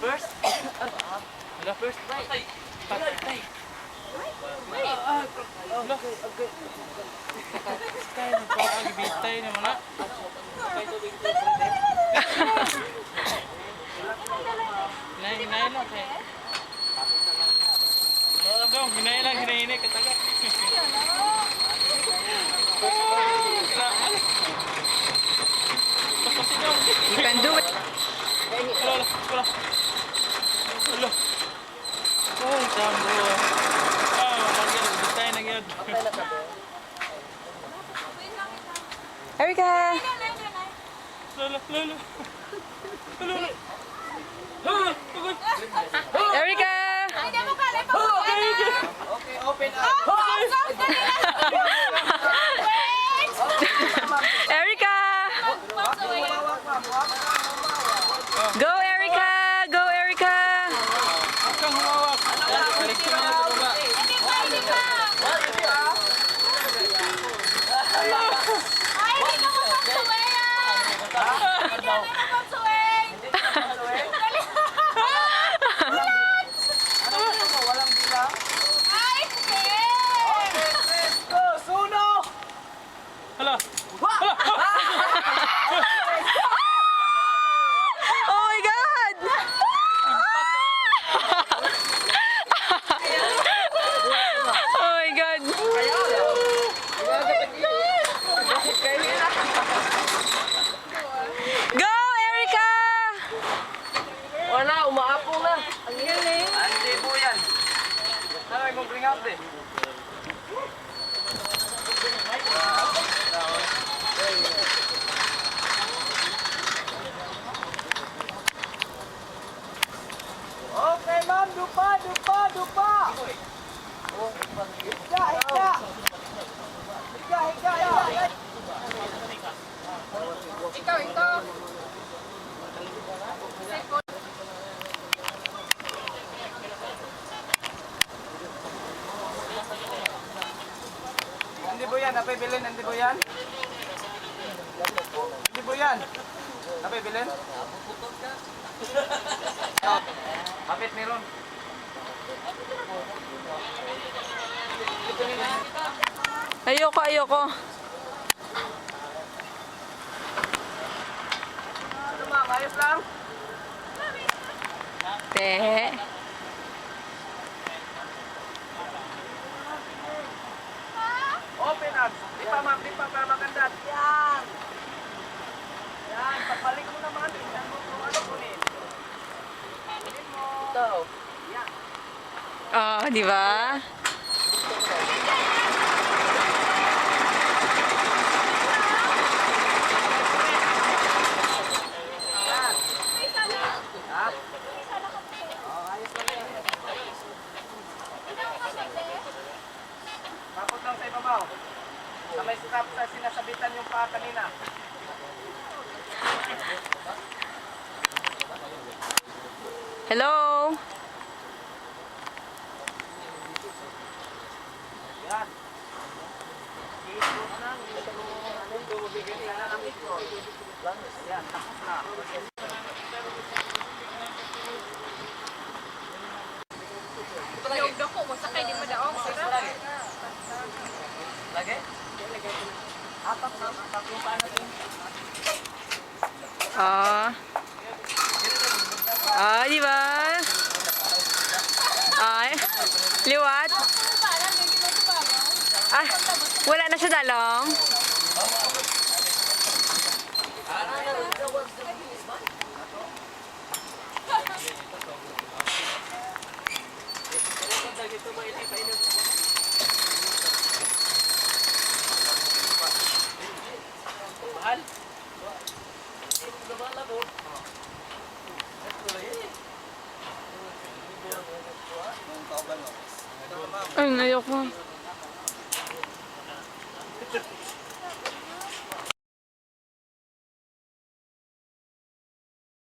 First? Wala, first try. Tayo nagpapagibitay naman na. Hinay lang kayo. Hinay lang, hinay katagat. You can do it. Wala. Oh, sambo. Magibitay na yun. Erica! Lolo. Erica! Okay, open up. Erica! Go, Erica! Go, Erica! Huwag kang humawak. Direksyon na sa baba. Hala. Oh my God! Oh my God! Go, Erica! Wala, umaapong na. Ang galing. Hindi po yan. Ano yung bring out eh? Okay, ma'am. Dupa. Higa. Ikaw. Hindi po yan. Napay bilin. Hindi po yan. Napay bilin. Kapit meron. Ayoko. Ano ma'am? Ayos lang? Te. Open up. Di pa ma'am. Para maganda. Yan. Pagbalik mo naman. Tingnan mo kung ano kunin. Kunin mo. Ito. Yan. Oh, di ba? Ha? Ayos lang yan. Tapos lang sa ibabaw. Sa may strap sa sinasabitan yung paa kanina. Hello? Yan. I-ikot na. Ito mabigyan na ng ikot. Yan, tapos na. Yung dako mo sakay di mo daong sira. Lagi? Apat na. Tatlong paa natin. Di ba? Ay, liwat. Ah, wala na sa dalong. Mahal? Ay, ayoko.